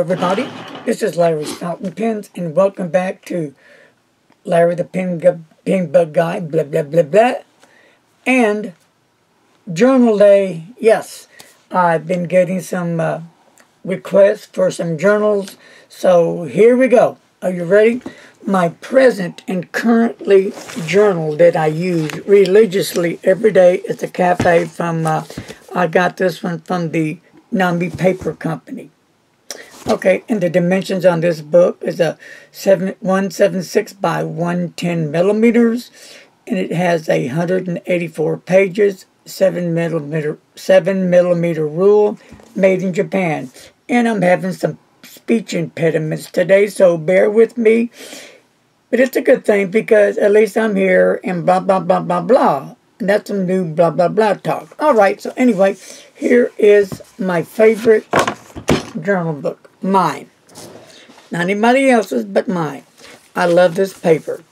everybody, this is Larry's Fountain Pens, and welcome back to Larry the Pen Bug Guy, blah, blah, blah, blah. And Journal Day, yes, I've been getting some requests for some journals, so here we go. Are you ready? My present and currently journal that I use religiously every day is the Cafe from, I got this one from the Nami Paper Company. Okay, and the dimensions on this book is a 176 by 110 millimeters, and it has 184 pages, 7 millimeter rule, made in Japan. And I'm having some speech impediments today, so bear with me. But it's a good thing because at least I'm here and blah, blah, blah, blah, blah. And that's some new blah, blah, blah talk. All right, so anyway, here is my favorite journal book. Mine. Not anybody else's, but mine. I love this paper.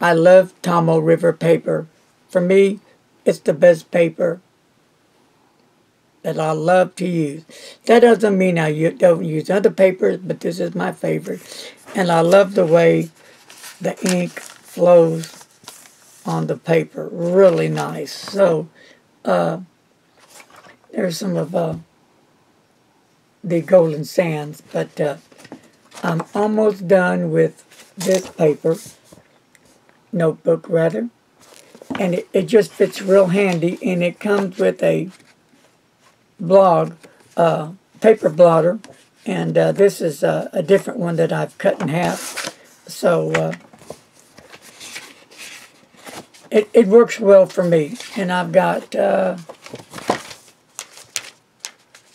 I love Tomoe River paper. For me, it's the best paper that I love to use. That doesn't mean I don't use other papers, but this is my favorite. And I love the way the ink flows on the paper. Really nice. So, there's some of the golden sands, but I'm almost done with this paper, notebook rather, and it just fits real handy, and it comes with a paper blotter, and this is a different one that I've cut in half, so it works well for me, and I've got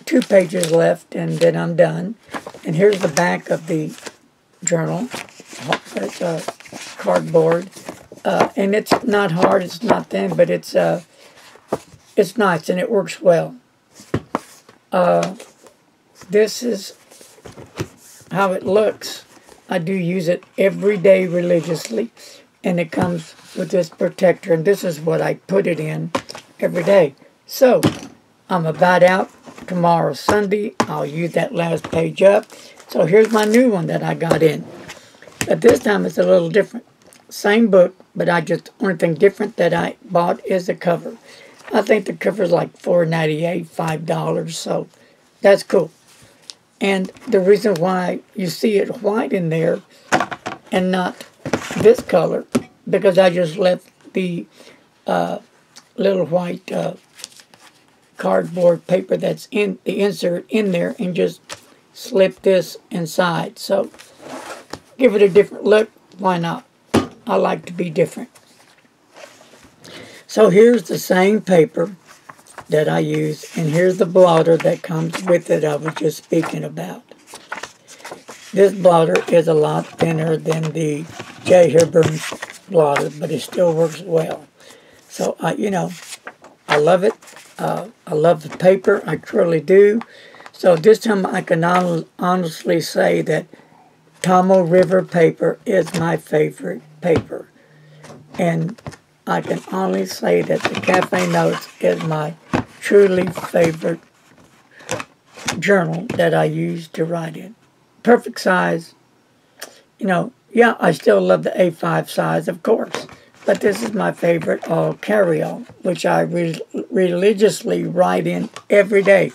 2 pages left, and then I'm done. And here's the back of the journal. It's cardboard, and it's not hard, it's not thin, but it's nice and it works well. This is how it looks. I do use it every day religiously, and it comes with this protector, and this is what I put it in every day. So I'm about out. Tomorrow, Sunday, I'll use that last page up. So here's my new one that I got in. But this time it's a little different. Same book, but the only thing different that I bought is the cover. I think the cover is like $4.98, $5, so that's cool. And the reason why you see it white in there and not this color, because I just left the little white cardboard paper that's in the insert in there and just slip this inside. So give it a different look. Why not? I like to be different. So here's the same paper that I use, and here's the blotter that comes with it I was just speaking about. This blotter is a lot thinner than the J. Hebron blotter, but it still works well. So I love it. I love the paper, I truly do. So this time I can honestly say that Tomoe River paper is my favorite paper. And I can honestly say that the Cafe Notes is my truly favorite journal that I use to write in. Perfect size. Yeah, I still love the A5 size, of course. But this is my favorite carry-all, which I religiously write in every day.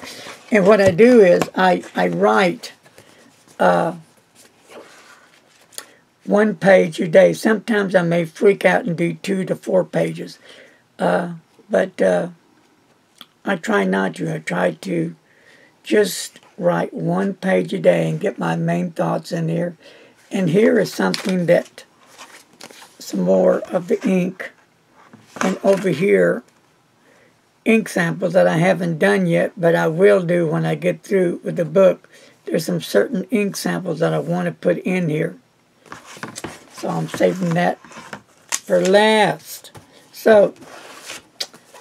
And what I do is I write 1 page a day. Sometimes I may freak out and do 2 to 4 pages. But I try not to. I try to just write 1 page a day and get my main thoughts in here. And here is something that some more of the ink, and over here ink samples that I haven't done yet, but I will do when I get through with the book. There's some certain ink samples that I want to put in here, so I'm saving that for last. So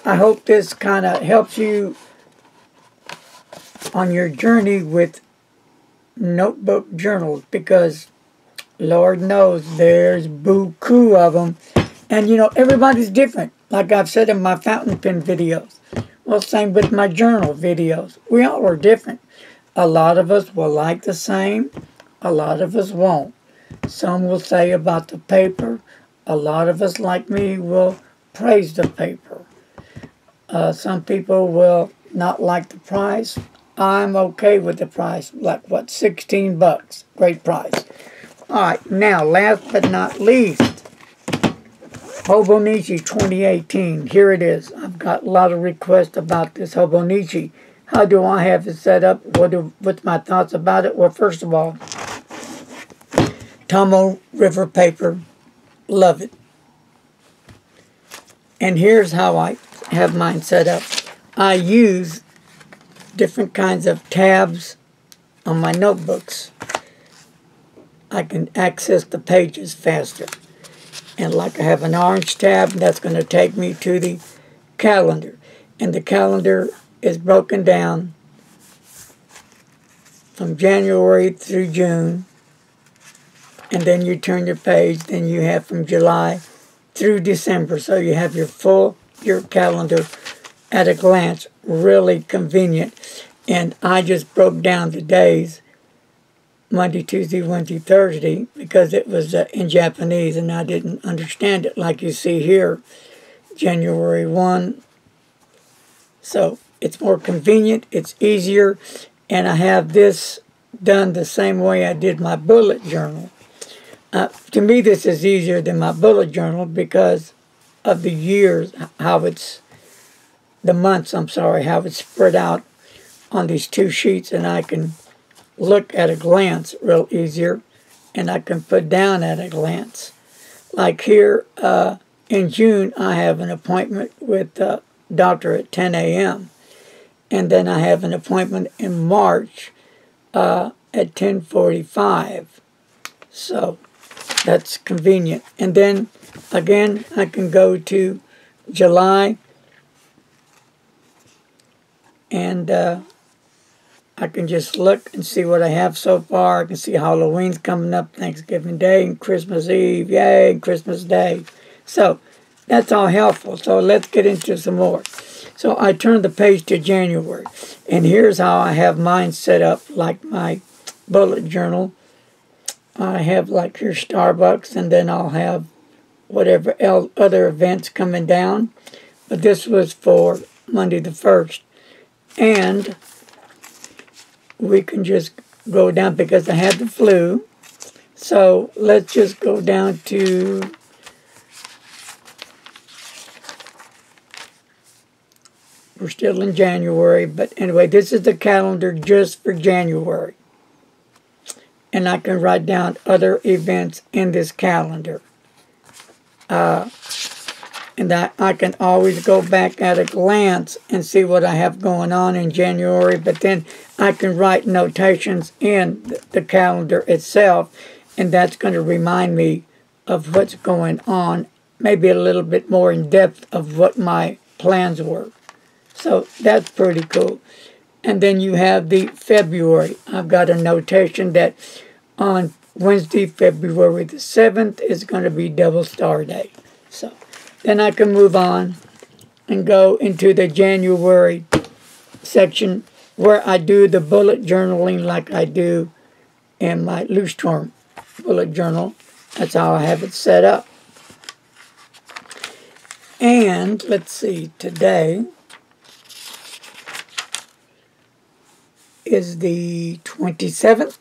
I hope this kind of helps you on your journey with notebook journals, because Lord knows there's buku of them. And everybody's different. Like I've said in my fountain pen videos. Well, same with my journal videos. We all are different. A lot of us will like the same. A lot of us won't. Some will say about the paper. A lot of us, like me, will praise the paper. Some people will not like the price. I'm okay with the price. Like, what, 16 bucks. Great price. All right, now, last but not least, Hobonichi 2018. Here it is. I've got a lot of requests about this Hobonichi. How do I have it set up? What's my thoughts about it? Well, first of all, Tomo River paper. Love it. And here's how I have mine set up. I use different kinds of tabs on my notebooks. I can access the pages faster. And like I have an orange tab, that's going to take me to the calendar. And the calendar is broken down from January through June. And then you turn your page, then you have from July through December. So you have your calendar at a glance. Really convenient. And I just broke down the days, Monday, Tuesday, Wednesday, Thursday, because it was in Japanese and I didn't understand it. Like you see here, January 1. So it's more convenient, it's easier, and I have this done the same way I did my bullet journal. To me, this is easier than my bullet journal because of the years, how it's spread out on these two sheets, and I can look at a glance real easier, and I can put down at a glance. Like here, in June, I have an appointment with the doctor at 10 a.m., and then I have an appointment in March at 10:45. So that's convenient. And then again, I can go to July, and I can just look and see what I have so far. I can see Halloween's coming up, Thanksgiving Day, and Christmas Eve, yay, and Christmas Day. So that's all helpful. So let's get into some more. So I turned the page to January, and here's how I have mine set up, like my bullet journal. I have like here Starbucks, and then I'll have whatever other events coming down. But this was for Monday the 1st. And we can just go down because I had the flu. So let's just go down to we're still in January, but anyway, this is the calendar just for January. And I can write down other events in this calendar. And I can always go back at a glance and see what I have going on in January, but then I can write notations in the calendar itself, and that's going to remind me of what's going on, maybe a little bit more in depth of what my plans were. So that's pretty cool. And then you have the February. I've got a notation that on Wednesday, February the 7th is going to be Double Star Day. So then I can move on and go into the January section where I do the bullet journaling like I do in my loose term bullet journal. That's how I have it set up. And let's see, today is the 27th.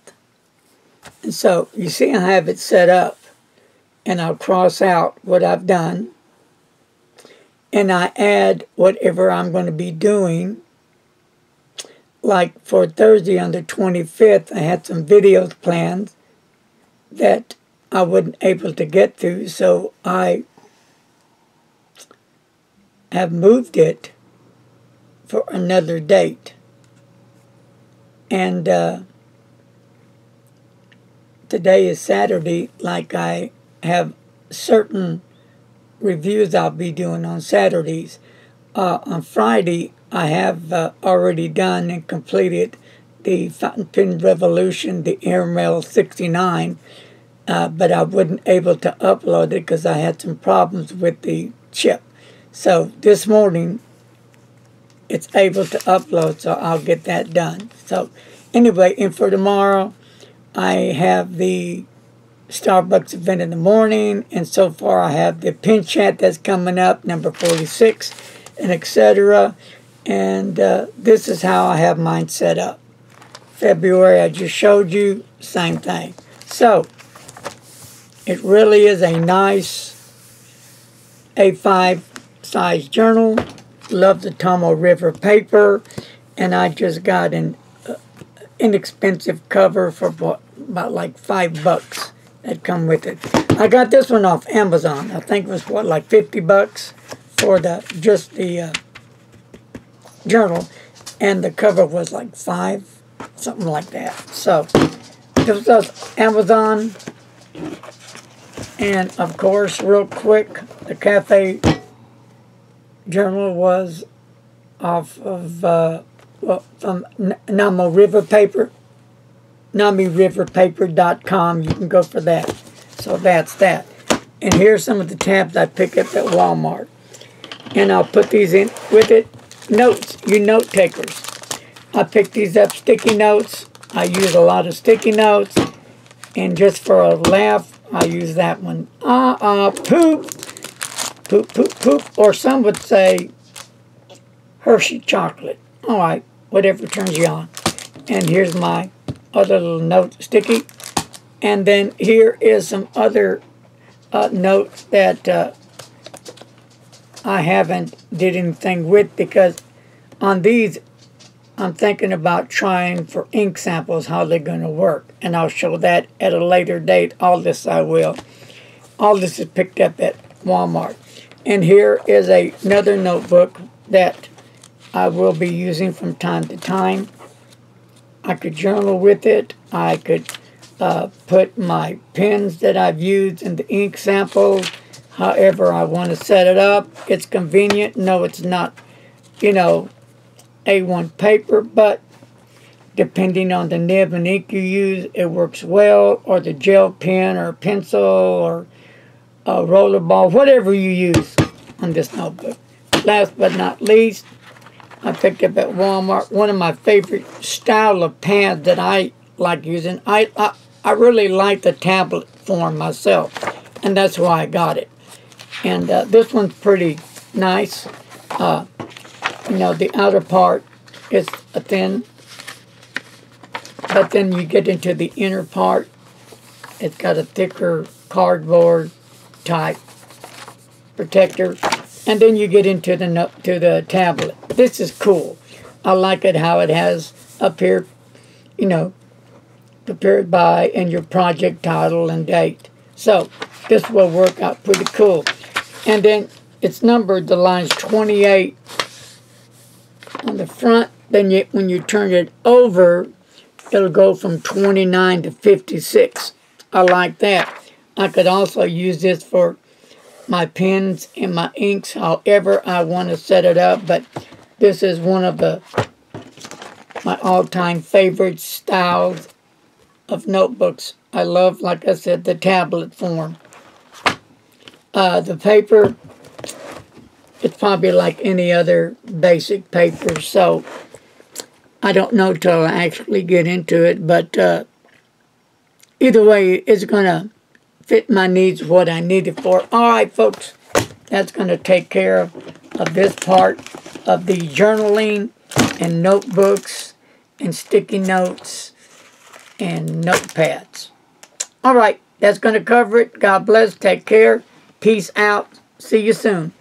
And so you see I have it set up, and I'll cross out what I've done, and I add whatever I'm going to be doing. Like for Thursday on the 25th, I had some videos planned that I wasn't able to get to, so I have moved it for another date. And today is Saturday, like I have certain reviews I'll be doing on Saturdays. On Friday, I have already done and completed the Fountain Pen Revolution, the Airmail 69, but I wasn't able to upload it because I had some problems with the chip. So this morning, it's able to upload, so I'll get that done. So Anyway, and for tomorrow, I have the Starbucks event in the morning, and so far I have the pin chat that's coming up, number 46, and etc. And this is how I have mine set up. February, I just showed you, same thing. So, it really is a nice A5 size journal. Love the Tomo River paper, and I just got an inexpensive cover for about like $5 that come with it. I got this one off Amazon. I think it was what, like $50 for just the journal, and the cover was like $5, something like that. So this was Amazon, and of course, real quick, the Cafe journal was off of from Nami River Paper, NamiRiverPaper.com. You can go for that. So that's that. And here's some of the tabs I picked up at Walmart. And I'll put these in with it. Notes, you note takers. I picked these up, sticky notes. I use a lot of sticky notes. And just for a laugh, I use that one. Poop. Poop, poop, poop. Or some would say Hershey chocolate. All right, whatever turns you on. And here's my other little note sticky. And then here is some other notes that I haven't did anything with, because on these I'm thinking about trying for ink samples how they're going to work. And I'll show that at a later date. All this I will. All this is picked up at Walmart. And here is another notebook that I will be using from time to time. I could journal with it. I could put my pens that I've used in the ink samples, however I want to set it up. It's convenient. No, it's not, you know, A1 paper, but depending on the nib and ink you use, it works well, or the gel pen or pencil or a rollerball, whatever you use on this notebook. Last but not least, I picked up at Walmart one of my favorite style of pads that I like using. I really like the tablet form myself, and that's why I got it. And this one's pretty nice. You know, the outer part is thin, but then you get into the inner part, it's got a thicker cardboard type protector. And then you get into the tablet. This is cool. I like it how it has up here, you know, prepared by and your project title and date. So this will work out pretty cool. And then it's numbered, the line's 28 on the front. Then when you turn it over, it'll go from 29 to 56. I like that. I could also use this for my pens and my inks, however I want to set it up. But this is one of my all-time favorite styles of notebooks. I love, like I said, the tablet form. The paper, it's probably like any other basic paper, so I don't know till I actually get into it. But either way, it's going to fit my needs, what I need it for. All right, folks, that's going to take care of this part of the journaling and notebooks and sticky notes and notepads. All right, that's going to cover it. God bless. Take care. Peace out. See you soon.